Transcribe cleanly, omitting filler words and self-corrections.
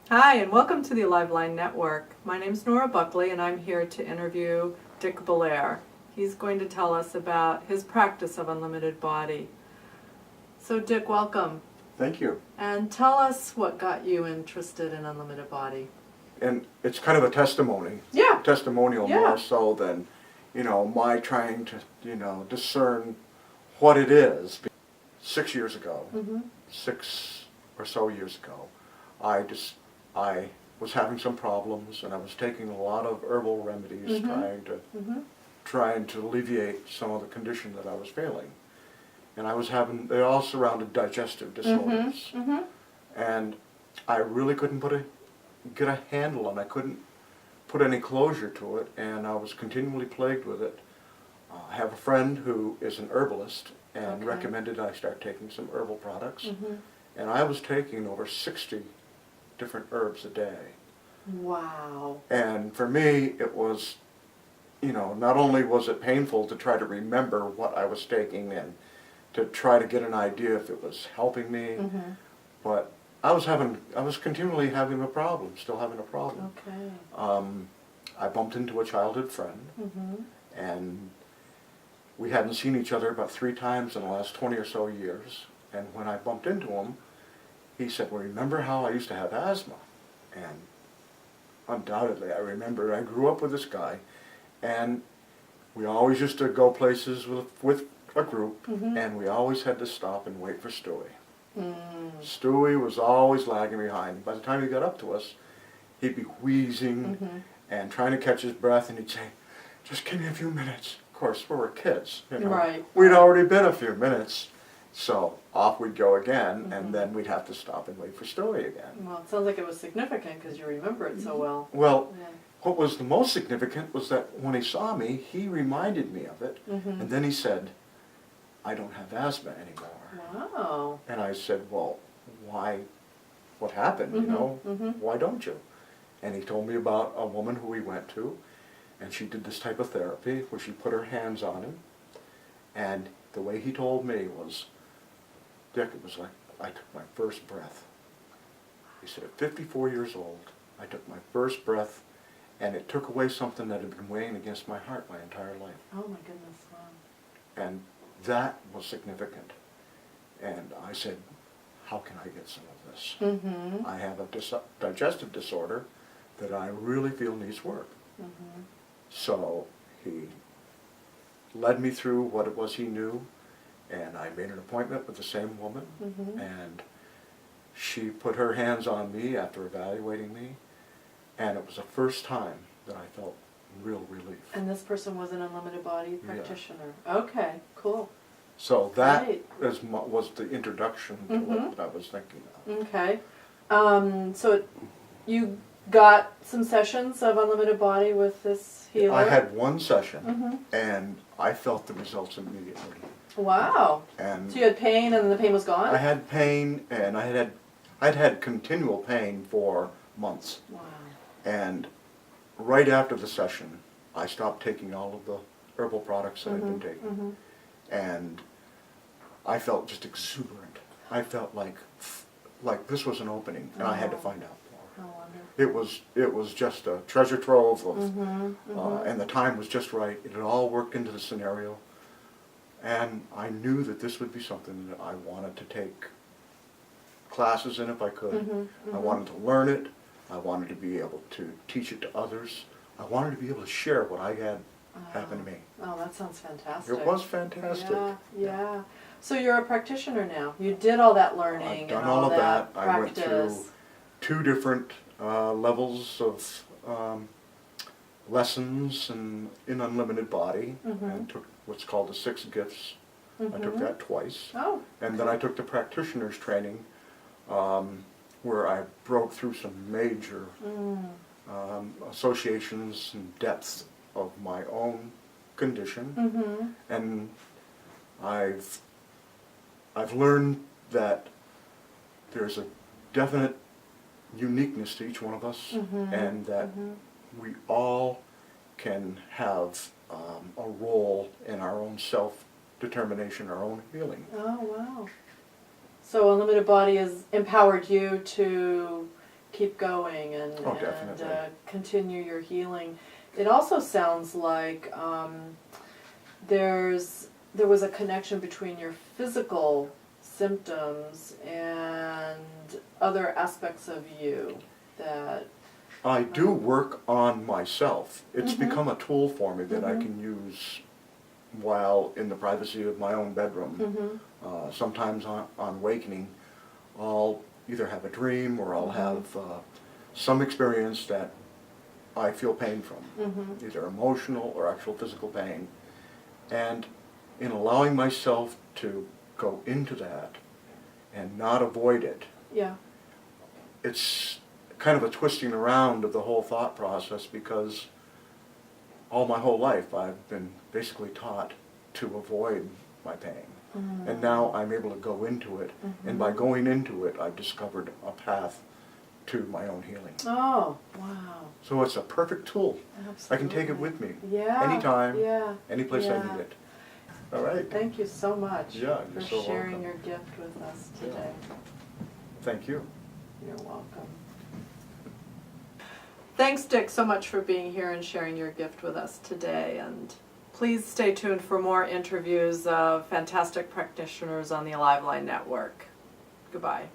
Hi, and welcome to the Alive Line Network. My name's Nora Buckley, and I'm here to interview Dick Belair. He's going to tell us about his practice of unlimited body. So Dick, welcome. Thank you. And tell us what got you interested in unlimited body. And it's kind of a testimony. Yeah. Testimonial Yeah. more so than, my trying to, discern what it is. 6 years ago, 6 or so years ago, I was having some problems, and I was taking a lot of herbal remedies, trying to alleviate some of the condition that I was feeling. And I was having, they all surrounded digestive disorders. And I really couldn't get a handle on it. I couldn't put any closure to it, and I was continually plagued with it. I have a friend who is an herbalist and recommended I start taking some herbal products. And I was taking over 60 different herbs a day. Wow. And for me, it was, not only was it painful to try to remember what I was taking and to try to get an idea if it was helping me, but I was continually having a problem, still having a problem. Okay. I bumped into a childhood friend, and we hadn't seen each other about 3 times in the last 20 or so years. And when I bumped into him, he said, "Well, remember how I used to have asthma?" And undoubtedly, I remember I grew up with this guy, and we always used to go places with a group, and we always had to stop and wait for Stewie. Stewie was always lagging behind. By the time he got up to us, he'd be wheezing and trying to catch his breath, and he'd say, "Just give me a few minutes." Of course, we were kids. Right. We'd already been a few minutes, so off we'd go again, and then we'd have to stop and wait for Stewie again. Well, it sounds like it was significant because you remember it so well. Well, Yeah. what was the most significant was that when he saw me, he reminded me of it, and then he said, "I don't have asthma anymore." Wow. And I said, "Well, why? What happened, Why don't you?" And he told me about a woman who he went to, and she did this type of therapy where she put her hands on him, and the way he told me was, "Dick, it was like I took my first breath." He said, "At 54 years old, I took my first breath, and it took away something that had been weighing against my heart my entire life." Oh my goodness. Wow. And that was significant. And I said, "How can I get some of this? I have a digestive disorder that I really feel needs work." So he led me through what it was he knew, and I made an appointment with the same woman, and she put her hands on me after evaluating me, and it was the first time that I felt real relief. And this person was an unlimited body practitioner. Okay, cool. So that Great. was the introduction to what I was thinking of. Okay. So you got some sessions of unlimited body with this healer? I had one session, and I felt the results immediately. Wow. And So you had pain and then the pain was gone? I had pain, and I'd had continual pain for months. Wow. And right after the session, I stopped taking all of the herbal products that I'd been taking. And I felt just exuberant. I felt like this was an opening, and I had to find out more. No wonder. It was just a treasure trove of, and the time was just right. It had all worked into the scenario, and I knew that this would be something that I wanted to take classes in if I could. I wanted to learn it. I wanted to be able to teach it to others. I wanted to be able to share what I had happen to me. Oh, that sounds fantastic. It was fantastic. Yeah. So you're a practitioner now. You did all that learning I've done and all of that. practice. I went through 2 different levels of lessons in Unlimited Body, and took what's called the 6 Gifts. I took that twice. Oh. And then I took the practitioner's training, where I broke through some major associations and depths of my own condition, and I've learned that there's a definite uniqueness to each one of us, and that we all can have a role in our own self-determination, our own healing. Oh, wow. So Unlimited Body has empowered you to keep going and, Oh, definitely. continue your healing. It also sounds like there was a connection between your physical symptoms and other aspects of you that... I do work on myself. It's Mhm. become a tool for me that I Mhm. can use while in the privacy of my own bedroom. Mhm. Sometimes on awakening, I'll either have a dream or I'll Mhm. have some experience that I feel pain from, Mhm. either emotional or actual physical pain. And in allowing myself to go into that and not avoid it, Yeah. it's kind of a twisting around of the whole thought process, because all my whole life I've been basically taught to avoid my pain. And now I'm able to go into it, and by going into it I've discovered a path to my own healing. Oh, wow. So it's a perfect tool. Absolutely. I can take it with me Yeah. anytime, Yeah. any place I Yeah. need it. All right. Thank you so much Yeah, for you're so sharing welcome. your gift with us Yeah. today. Thank you. You're welcome. Thanks, Dick, so much for being here and sharing your gift with us today. And please stay tuned for more interviews of fantastic practitioners on the Alive Line Network. Goodbye.